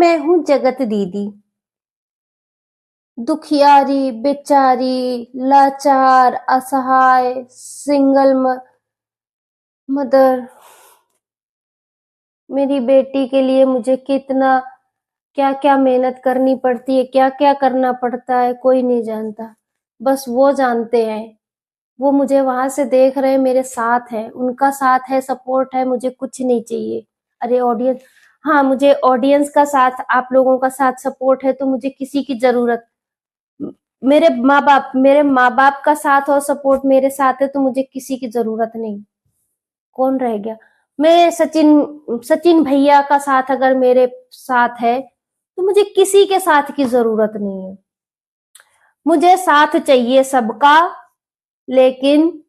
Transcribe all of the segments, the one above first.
मैं हूँ जगत दीदी, दुखियारी, बेचारी, लाचार, असहाय, सिंगल मदर। मेरी बेटी के लिए मुझे कितना क्या-क्या मेहनत करनी पड़ती है, क्या-क्या करना पड़ता है, कोई नहीं जानता। बस वो जानते हैं। वो मुझे वहाँ से देख रहे हैं, मेरे साथ हैं, उनका साथ है, सपोर्ट है, मुझे कुछ नहीं चाहिए। अरे ऑडियंस, हाँ, मुझे ऑडियंस का साथ, आप लोगों का साथ सपोर्ट है तो मुझे किसी की ज़रूरत, मेरे माँ-बाप का साथ और सपोर्ट मेरे साथ है तो मुझे किसी की ज़रूरत नहीं। कौन रह गया? मैं सचिन सचिन भैया का साथ अगर मेरे साथ है, तो मुझे किसी के साथ की ज़रूरत नहीं है। मुझे साथ चाहिए सबका, लेकिन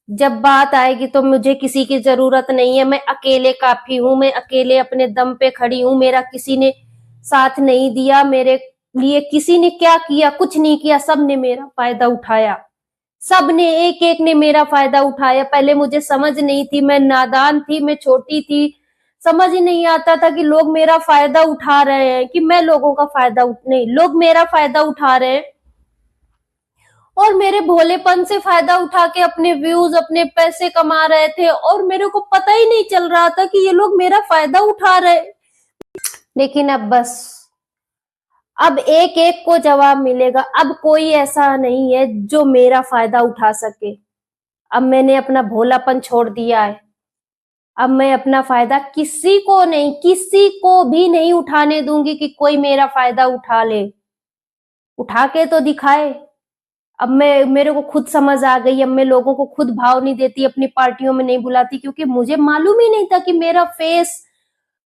जब बात आएगी तो मुझे किसी की ज़रूरत नहीं है। मैं अकेले काफ़ी हूँ, मैं अकेले अपने दम पे खड़ी हूँ। मेरा किसी ने साथ नहीं दिया, मेरे लिए किसी ने क्या किया? कुछ नहीं किया, सबने मेरा फ़ायदा उठाया। सबने एक-एक ने मेरा फ़ायदा उठाया। पहले मुझे समझ नहीं थी, मैं नादान थी, मैं छोटी थी। समझ ही नहीं आता था कि लोग मेरा फ़ायदा उठा रहे हैं, कि मैं लोगों का फ़ायदा नहीं, लोग मेरा फ़ायदा उठा रहे हैं और मेरे भोलेपन से फ़ायदा उठा के अपने व्यूज़, अपने पैसे कमा रहे थे और मेरे को पता ही नहीं चल रहा था कि ये लोग मेरा फ़ायदा उठा रहे हैं। लेकिन अब बस, अब एक-एक को जवाब मिलेगा। अब कोई ऐसा नहीं है जो मेरा फ़ायदा उठा सके। अब मैंने अपना भोलापन छोड़ दिया है। अब मैं अपना फ़ायदा किसी को नहीं, किसी को भी नहीं उठाने दूँगी कि कोई मेरा फ़ायदा उठा ले। उठा के तो दिखाए। अब मेरे को खुद समझ आ गई, अब मैं लोगों को खुद भाव नहीं देती, अपनी पार्टियों में नहीं बुलाती, क्योंकि मुझे मालूम ही नहीं था कि मेरा फेस,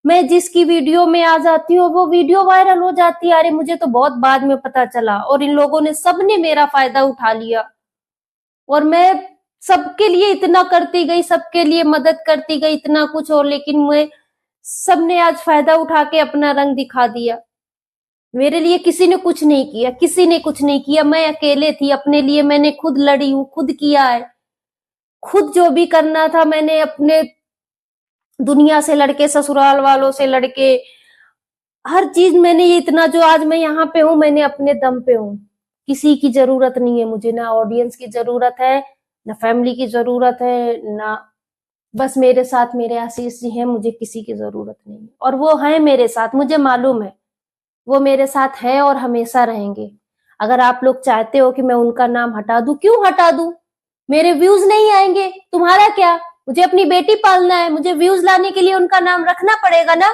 मैं जिसकी वीडियो में आ जाती हूँ वो वीडियो वायरल हो जाती है। अरे मुझे तो बहुत बाद में पता चला और इन लोगों ने, सबने मेरा फ़ायदा उठा लिया और मैं सबके लिए इतना करती गई, सबके लिए मदद करती गई, इतना कुछ, और लेकिन मैं, सबने आज फ़ायदा उठा के अपना रंग दिखा दिया। मेरे लिए किसी ने कुछ नहीं किया, किसी ने कुछ नहीं किया। मैं अकेले थी, अपने लिए मैंने खुद लड़ी हूँ, खुद किया है। खुद जो भी करना था मैंने अपने दुनिया से लड़के, ससुराल वालों से लड़के, हर चीज़ मैंने, ये इतना जो आज मैं यहाँ पे हूँ, मैंने अपने दम पे हूँ। किसी की ज़रूरत नहीं है मुझे, ना ऑडियंस की ज़रूरत है, ना फैमिली की ज़रूरत है, ना, बस मेरे साथ मेरे आशीष जी हैं, मुझे किसी की ज़रूरत नहीं है। और वो हैं मेरे साथ, मुझे मालूम है। वो मेरे साथ है और हमेशा रहेंगे। अगर आप लोग चाहते हो कि मैं उनका नाम हटा दूं, क्यों हटा दूं? मेरे व्यूज नहीं आएंगे, तुम्हारा क्या? मुझे अपनी बेटी पालना है, मुझे व्यूज लाने के लिए उनका नाम रखना पड़ेगा ना।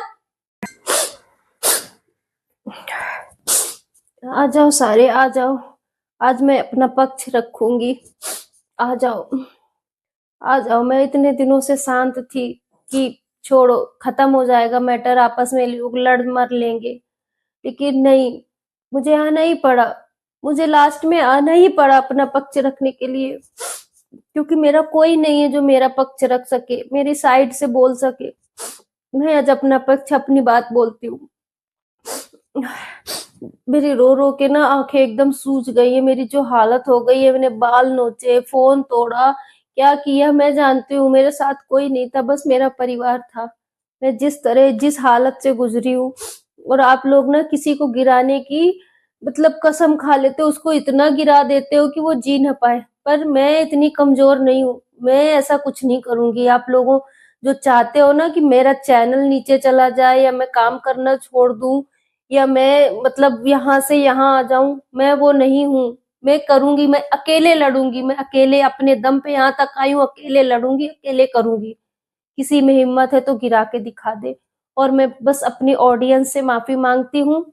आ जाओ सारे, आ जाओ। आज मैं अपना पक्ष रखूंगी। आ जाओ, आ जाओ। मैं इतने दिनों से शांत थी कि छोड़ो, खत्म हो जाएगा मैटर, आपस में लोग लड़ मर लेंगे, लेकिन नहीं, मुझे आना ही पड़ा। मुझे लास्ट में आना ही पड़ा अपना पक्ष रखने के लिए, क्योंकि मेरा कोई नहीं है जो मेरा पक्ष रख सके, मेरी साइड से बोल सके। मैं आज अपना पक्ष, अपनी बात बोलती हूँ। मेरी रो रो के ना आंखें एकदम सूज गई है। मेरी जो हालत हो गई है, मैंने बाल नोचे, फोन तोड़ा, क्या किया मैं जानती हूँ। मेरे साथ कोई नहीं था, बस मेरा परिवार था। मैं जिस तरह, जिस हालत से गुजरी हूँ, और आप लोग ना किसी को गिराने की मतलब कसम खा लेते हो, उसको इतना गिरा देते हो कि वो जी ना पाए। पर मैं इतनी कमजोर नहीं हूँ, मैं ऐसा कुछ नहीं करूंगी। आप लोगों जो चाहते हो ना कि मेरा चैनल नीचे चला जाए या मैं काम करना छोड़ दूं या मैं मतलब यहाँ से यहाँ आ जाऊं, मैं वो नहीं हूँ। मैं करूंगी, मैं अकेले लड़ूंगी, मैं अकेले अपने दम पे यहाँ तक आई हूँ, अकेले लड़ूंगी, अकेले करूंगी। किसी में हिम्मत है तो गिरा के दिखा दे। और मैं बस अपनी ऑडियंस से माफी मांगती हूँ।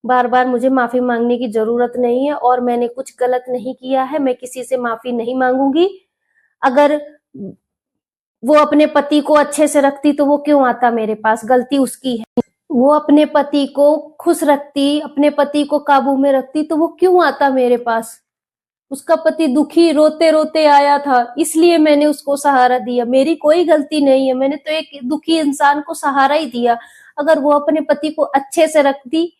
बार बार मुझे माफी मांगने की जरूरत नहीं है और मैंने कुछ गलत नहीं किया है, मैं किसी से माफी नहीं मांगूंगी। अगर वो अपने पति को अच्छे से रखती तो वो क्यों आता मेरे पास? गलती उसकी है। वो अपने पति को खुश रखती, अपने पति को काबू में रखती तो वो क्यों आता मेरे पास? उसका पति दुखी रोते रोते आया था, इसलिए मैंने उसको सहारा दिया। मेरी कोई गलती नहीं है, मैंने तो एक दुखी इंसान को सहारा ही दिया। अगर वो अपने पति को अच्छे से रखती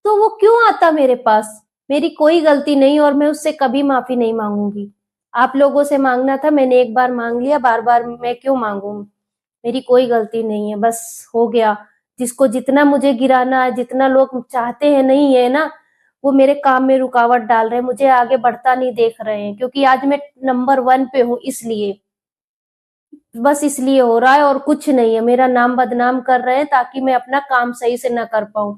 तो वो क्यों आता मेरे पास? मेरी कोई गलती नहीं और मैं उससे कभी माफी नहीं मांगूंगी। आप लोगों से मांगना था, मैंने एक बार मांग लिया, बार बार मैं क्यों मांगू? मेरी कोई गलती नहीं है, बस हो गया। जिसको जितना मुझे गिराना है, जितना लोग चाहते हैं, नहीं है ना, वो मेरे काम में रुकावट डाल रहे हैं, मुझे आगे बढ़ता नहीं देख रहे हैं, क्योंकि आज मैं नंबर 1 पे हूँ, इसलिए बस इसलिए हो रहा है और कुछ नहीं है। मेरा नाम बदनाम कर रहे हैं ताकि मैं अपना काम सही से ना कर पाऊं,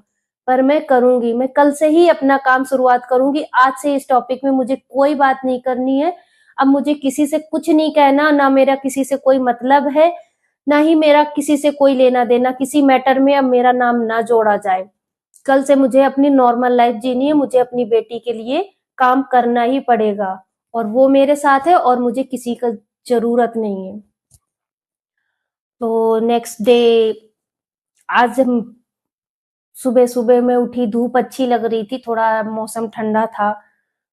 पर मैं करूंगी। मैं कल से ही अपना काम शुरुआत करूंगी। आज से इस टॉपिक में मुझे कोई बात नहीं करनी है। अब मुझे किसी से कुछ नहीं कहना, ना मेरा किसी से कोई मतलब है, ना ही मेरा किसी से कोई लेना देना। किसी मैटर में अब मेरा नाम ना जोड़ा जाए। कल से मुझे अपनी नॉर्मल लाइफ जीनी है। मुझे अपनी बेटी के लिए काम करना ही पड़ेगा और वो मेरे साथ है और मुझे किसी का जरूरत नहीं है। तो नेक्स्ट डे, आज हम सुबह सुबह में उठी, धूप अच्छी लग रही थी, थोड़ा मौसम ठंडा था,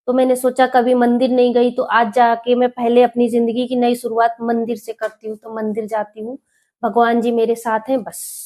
तो मैंने सोचा कभी मंदिर नहीं गई, तो आज जाके मैं पहले अपनी जिंदगी की नई शुरुआत मंदिर से करती हूँ। तो मंदिर जाती हूँ, भगवान जी मेरे साथ हैं, बस